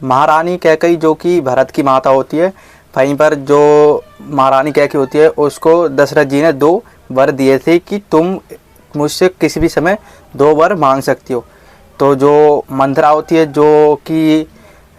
महारानी कैकई जो कि भरत की माता होती है, वहीं पर जो महारानी कैकई होती है उसको दशरथ जी ने 2 वर दिए थे कि तुम मुझसे किसी भी समय 2 वर मांग सकती हो। तो जो मंथरा होती है जो कि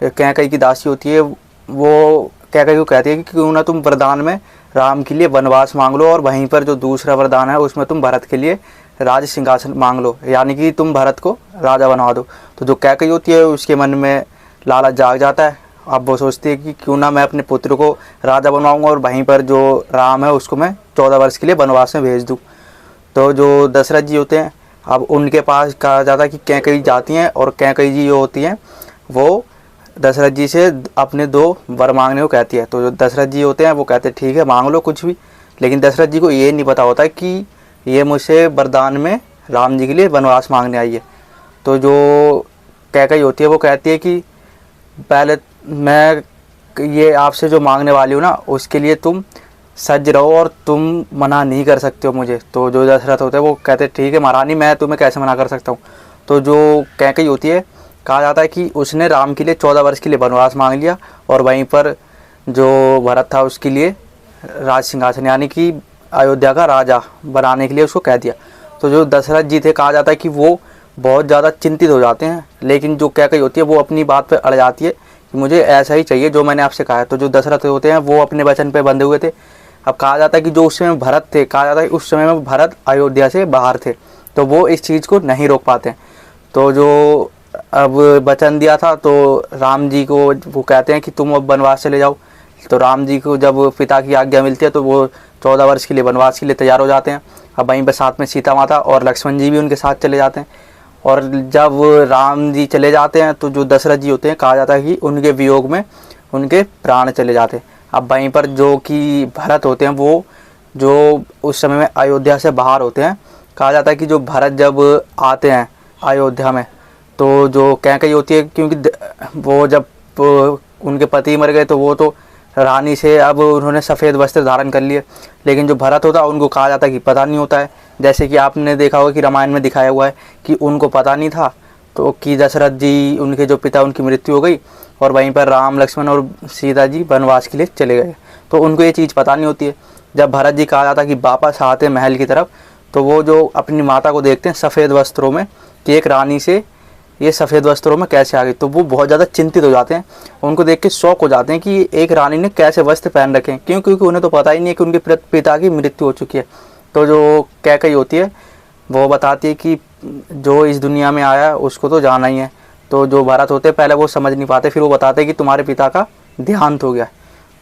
कैकई की दासी होती है, वो कैकई को कहती है कि क्यों ना तुम वरदान में राम के लिए वनवास मांग लो, और वहीं पर जो दूसरा वरदान है उसमें तुम भरत के लिए राज सिंहासन मांग लो, यानी कि तुम भरत को राजा बनवा दो। तो जो कैकई होती है उसके मन में लालच जाग जाता है। अब वो सोचती है कि क्यों ना मैं अपने पुत्र को राजा बनवाऊंगा और वहीं पर जो राम है उसको मैं 14 वर्ष के लिए वनवास में भेज दूँ। तो जो दशरथ जी होते हैं, अब उनके पास कहा जाता है कि कैकई जाती हैं, और कैकई जी जो होती हैं वो दशरथ जी से अपने 2 वर मांगने को कहती है। तो जो दशरथ जी होते हैं वो कहते हैं ठीक है मांग लो कुछ भी, लेकिन दशरथ जी को ये नहीं पता होता कि ये मुझसे वरदान में राम जी के लिए वनवास मांगने आई है। तो जो कैकई होती है वो कहती है कि पहले मैं ये आपसे जो मांगने वाली हूँ ना उसके लिए तुम सज रहो और तुम मना नहीं कर सकते हो मुझे। तो जो दशरथ होते हैं वो कहते हैं ठीक है महारानी, मैं तुम्हें कैसे मना कर सकता हूँ। तो जो कैकई होती है, कहा जाता है कि उसने राम के लिए 14 वर्ष के लिए वनवास मांग लिया, और वहीं पर जो भरत था उसके लिए राज सिंहासन यानी कि अयोध्या का राजा बनाने के लिए उसको कह दिया। तो जो दशरथ जी थे, कहा जाता है कि वो बहुत ज़्यादा चिंतित हो जाते हैं, लेकिन जो कैकई होती है वो अपनी बात पर अड़ जाती है कि मुझे ऐसा ही चाहिए जो मैंने आपसे कहा है। तो जो दशरथ होते हैं वो अपने वचन पे बंधे हुए थे। अब कहा जाता है कि जो उस समय भरत थे, कहा जाता है कि उस समय में भरत अयोध्या से बाहर थे, तो वो इस चीज़ को नहीं रोक पाते। तो जो अब वचन दिया था तो राम जी को वो कहते हैं कि तुम अब वनवास चले जाओ। तो राम जी को जब पिता की आज्ञा मिलती है तो वो 14 वर्ष के लिए वनवास के लिए तैयार हो जाते हैं। अब वहीं पर साथ में सीता माता और लक्ष्मण जी भी उनके साथ चले जाते हैं। और जब राम जी चले जाते हैं तो जो दशरथ जी होते हैं, कहा जाता है कि उनके वियोग में उनके प्राण चले जाते हैं। अब वहीं पर जो कि भरत होते हैं वो जो उस समय में अयोध्या से बाहर होते हैं। कहा जाता है कि जो भरत जब आते हैं अयोध्या में, तो जो कैकई होती है, क्योंकि वो जब उनके पति मर गए तो वो तो रानी से अब उन्होंने सफ़ेद वस्त्र धारण कर लिए, लेकिन जो भरत होता है उनको कहा जाता है कि पता नहीं होता है। जैसे कि आपने देखा होगा कि रामायण में दिखाया हुआ है कि उनको पता नहीं था, तो कि दशरथ जी उनके जो पिता उनकी मृत्यु हो गई, और वहीं पर राम लक्ष्मण और सीता जी वनवास के लिए चले गए, तो उनको ये चीज़ पता नहीं होती है। जब भरत जी, कहा जाता है कि वापस आते महल की तरफ, तो वो जो अपनी माता को देखते हैं सफ़ेद वस्त्रों में कि एक रानी से ये सफ़ेद वस्त्रों में कैसे आ गई, तो वो बहुत ज़्यादा चिंतित हो जाते हैं। उनको देख के शौक हो जाते हैं कि एक रानी ने कैसे वस्त्र पहन रखे हैं, क्योंकि उन्हें तो पता ही नहीं है कि उनके पिता की मृत्यु हो चुकी है। तो जो कैकई होती है वो बताती है कि जो इस दुनिया में आया उसको तो जाना ही है। तो जो भरत होते हैं पहले वो समझ नहीं पाते, फिर वो बताते हैं कि तुम्हारे पिता का देहांत हो गया।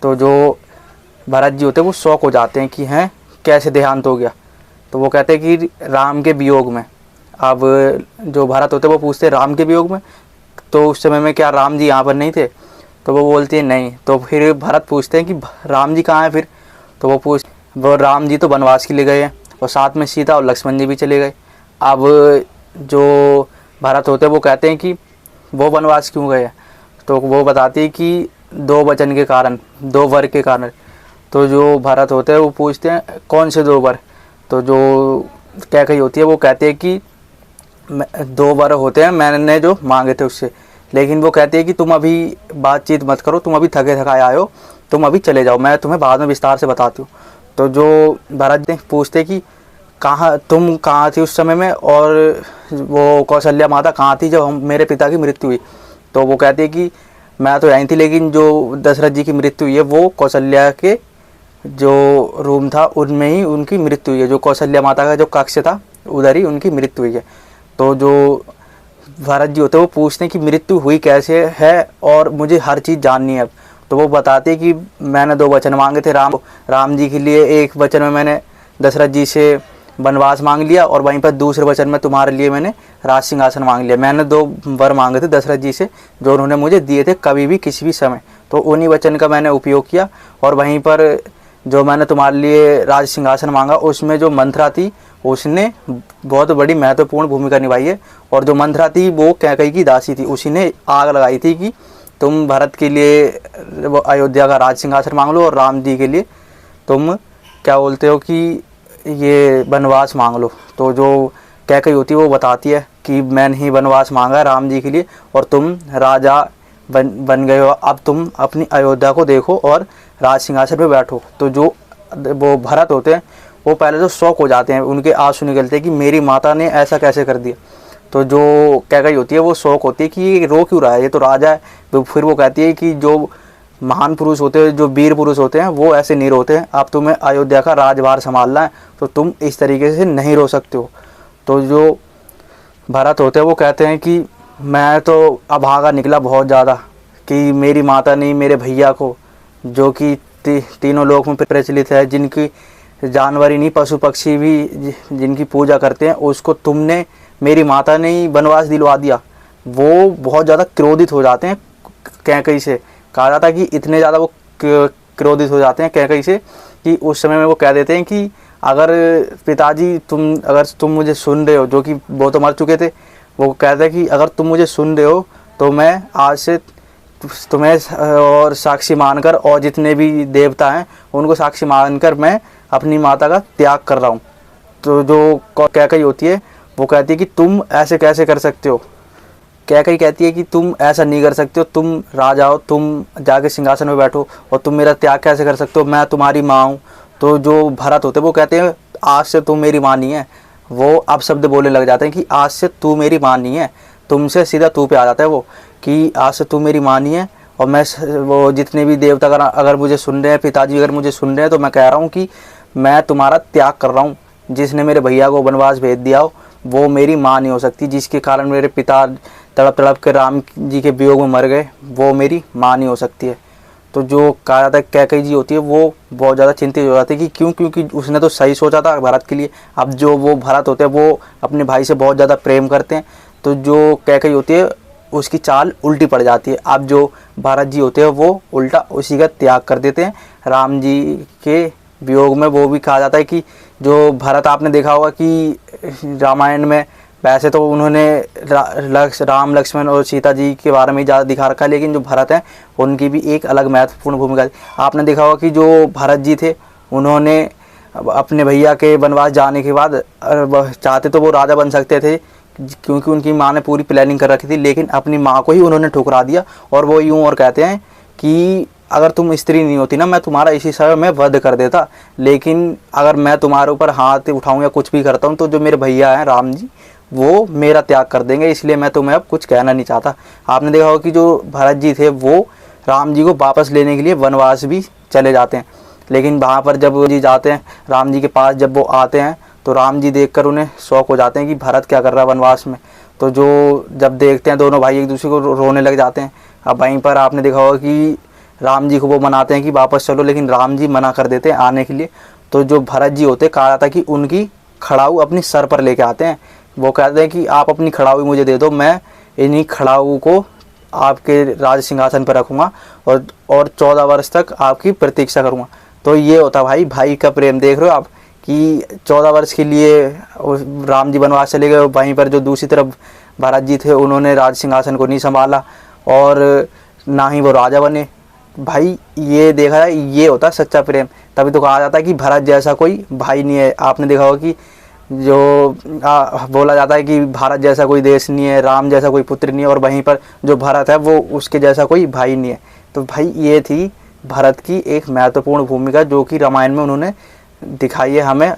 तो जो भरत जी होते हैं वो शौक हो जाते हैं कि हैं कैसे देहांत हो गया। तो वो कहते हैं कि राम के वियोग में। अब जो भरत होते हैं वो पूछते हैं राम के वियोग में, तो उस समय में क्या राम जी यहाँ पर नहीं थे? तो वो बोलती है नहीं। तो फिर भरत पूछते हैं कि राम जी कहाँ हैं फिर? तो वो राम जी तो वनवास के लिए गए हैं, और साथ में सीता और लक्ष्मण जी भी चले गए। अब जो भरत होते हैं वो कहते हैं कि वो वनवास क्यों गए? तो वो बताती है कि 2 वचन के कारण, 2 वर के कारण। तो जो भरत होते हैं वो पूछते हैं कौन से 2 वर? तो जो कैकई होती है वो कहते हैं कि 2 वर होते हैं मैंने जो मांगे थे उससे, लेकिन वो कहती है कि तुम अभी बातचीत मत करो, तुम अभी थके थकाए आए हो, तुम अभी चले जाओ, मैं तुम्हें बाद में विस्तार से बताती हूँ। तो जो भरत जी पूछते कि तुम कहाँ थी उस समय में, और वो कौशल्या माता कहाँ थी जब मेरे पिता की मृत्यु हुई? तो वो कहती है कि मैं तो यहीं थी, लेकिन जो दशरथ जी की मृत्यु हुई है वो कौशल्या के जो रूम था उनमें ही उनकी मृत्यु हुई है। जो कौशल्या माता का जो कक्ष था उधर ही उनकी मृत्यु हुई है। तो जो भरत जी होते हैं वो पूछते हैं कि मृत्यु हुई कैसे है, और मुझे हर चीज़ जाननी है अब। तो वो बताते हैं कि मैंने 2 वचन मांगे थे राम जी के लिए। एक वचन में मैंने दशरथ जी से वनवास मांग लिया, और वहीं पर दूसरे वचन में तुम्हारे लिए मैंने राज सिंहासन मांग लिया। मैंने 2 वर मांगे थे दशरथ जी से जो उन्होंने मुझे दिए थे कभी भी किसी भी समय, तो उन्हीं वचन का मैंने उपयोग किया। और वहीं पर जो मैंने तुम्हारे लिए राज सिंहासन मांगा उसमें जो मंथरा थी उसने बहुत बड़ी महत्वपूर्ण भूमिका निभाई है। और जो मंथरा थी वो कैकई की दासी थी, उसी ने आग लगाई थी कि तुम भरत के लिए अयोध्या का राज सिंहासन मांग लो, और राम जी के लिए तुम क्या बोलते हो कि ये वनवास मांग लो। तो जो कैकई होती है वो बताती है कि मैंने ही वनवास मांगा राम जी के लिए, और तुम राजा बन गए हो, अब तुम अपनी अयोध्या को देखो और राज सिंहासन पे बैठो। तो जो वो भरत होते हैं वो पहले तो शौक हो जाते हैं, उनके आंसू निकलते हैं कि मेरी माता ने ऐसा कैसे कर दिया। तो जो कैकई होती है वो शौक होती है कि ये रो क्यों रहा है, ये तो राजा है। तो फिर वो कहती है कि जो महान पुरुष होते हैं, जो वीर पुरुष होते हैं, वो ऐसे नहीं रोते हैं। अब तुम्हें अयोध्या का राजभार संभालना है तो तुम इस तरीके से नहीं रो सकते हो। तो जो भरत होते हैं वो कहते हैं कि मैं तो अभागा निकला बहुत ज़्यादा कि मेरी माता ने मेरे भैया को, जो कि तीनों लोक में प्रचलित है, जिनकी जानवर ही नहीं पशु पक्षी भी जिनकी पूजा करते हैं, उसको तुमने, मेरी माता ने ही वनवास दिलवा दिया। वो बहुत ज़्यादा क्रोधित हो जाते हैं कैकई से। कहा जाता है कि इतने ज़्यादा वो क्रोधित हो जाते हैं कैकई से कि उस समय में वो कह देते हैं कि अगर पिताजी अगर तुम मुझे सुन रहे हो, जो कि वो तो मर चुके थे, वो कहते हैं कि अगर तुम मुझे सुन रहे हो तो मैं आज से तुम्हें और साक्षी मानकर, और जितने भी देवता हैं उनको साक्षी मानकर मैं अपनी माता का त्याग कर रहा हूँ। तो जो कैकई होती है वो कहती है कि तुम ऐसे कैसे कर सकते हो। कैकई कहती है कि तुम ऐसा नहीं कर सकते हो, तुम राजा हो, तुम जाके सिंहासन में बैठो और तुम मेरा त्याग कैसे कर सकते हो, मैं तुम्हारी माँ हूँ। तो जो भरत होते हैं वो कहते हैं आज से तुम मेरी माँ नहीं है। वो अब शब्द बोलने लग जाते हैं कि आज से तू मेरी माँ नहीं है, तुमसे सीधा तू पे आ जाता है वो कि आज से तू मेरी माँ नहीं है। और मैं वो जितने भी देवता अगर मुझे सुन रहे हैं, पिताजी अगर मुझे सुन रहे हैं, तो मैं कह रहा हूँ कि मैं तुम्हारा त्याग कर रहा हूँ। जिसने मेरे भैया को वनवास भेज दिया हो वो मेरी माँ नहीं हो सकती, जिसके कारण मेरे पिता तड़प तड़प के राम जी के वियोग में मर गए, वो मेरी माँ नहीं हो सकती है। तो जो कहा जाता है कैकई जी होती है वो बहुत ज़्यादा चिंतित हो जाती है कि क्यों, क्योंकि उसने तो सही सोचा था भरत के लिए। अब जो वो भरत होते हैं वो अपने भाई से बहुत ज़्यादा प्रेम करते हैं, तो जो कैकई होती है उसकी चाल उल्टी पड़ जाती है। अब जो भरत जी होते हैं वो उल्टा उसी का त्याग कर देते हैं राम जी के वियोग में। वो भी कहा जाता है कि जो भरत, आपने देखा होगा कि रामायण में वैसे तो उन्होंने राम लक्ष्मण और सीता जी के बारे में ज़्यादा दिखा रखा है, लेकिन जो भरत हैं उनकी भी एक अलग महत्वपूर्ण भूमिका थी। आपने देखा होगा कि जो भरत जी थे उन्होंने अपने भैया के वनवास जाने के बाद चाहते तो वो राजा बन सकते थे, क्योंकि उनकी माँ ने पूरी प्लानिंग कर रखी थी, लेकिन अपनी माँ को ही उन्होंने ठुकरा दिया। और वो यूँ और कहते हैं कि अगर तुम स्त्री नहीं होती ना, मैं तुम्हारा इसी समय में वध कर देता, लेकिन अगर मैं तुम्हारे ऊपर हाथ उठाऊँ या कुछ भी करता हूँ तो जो मेरे भैया हैं राम जी वो मेरा त्याग कर देंगे, इसलिए मैं तुम्हें अब कुछ कहना नहीं चाहता। आपने देखा होगा कि जो भरत जी थे वो राम जी को वापस लेने के लिए वनवास भी चले जाते हैं, लेकिन वहाँ पर जब जी जाते हैं राम जी के पास, जब वो आते हैं तो राम जी देखकर उन्हें शौक हो जाते हैं कि भरत क्या कर रहा है वनवास में। तो जो जब देखते हैं दोनों भाई एक दूसरे को रोने लग जाते हैं। अब वहीं पर आपने देखा होगा कि राम जी को वो मनाते हैं कि वापस चलो, लेकिन राम जी मना कर देते हैं आने के लिए। तो जो भरत जी होते हैं, कहा जाता है कि उनकी खड़ाऊ अपनी सर पर लेके आते हैं। वो कहते हैं कि आप अपनी खड़ाऊ मुझे दे दो, मैं इन्हीं खड़ाऊ को आपके राज सिंहासन पर रखूँगा और 14 वर्ष तक आपकी प्रतीक्षा करूँगा। तो ये होता भाई भाई का प्रेम। देख रहे हो आप कि 14 वर्ष के लिए राम जी वनवास चले गए, वहीं पर जो दूसरी तरफ भरत जी थे उन्होंने राज सिंहासन को नहीं संभाला और ना ही वो राजा बने। भाई ये देखा जाए ये होता है सच्चा प्रेम। तभी तो कहा जाता है कि भरत जैसा कोई भाई नहीं है। आपने देखा होगा कि जो बोला जाता है कि भारत जैसा कोई देश नहीं है, राम जैसा कोई पुत्र नहीं है, और वहीं पर जो भरत है वो उसके जैसा कोई भाई नहीं है। तो भाई ये थी भरत की एक महत्वपूर्ण भूमिका जो कि रामायण में उन्होंने दिखाई है हमें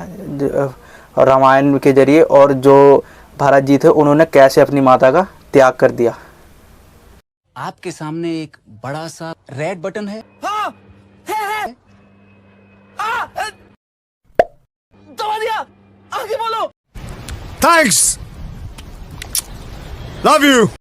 रामायण के जरिए, और जो भरत जी थे उन्होंने कैसे अपनी माता का त्याग कर दिया। आपके सामने एक बड़ा सा रेड बटन है। हाँ, है। दबा दिया, आगे बोलो। Thanks, love you.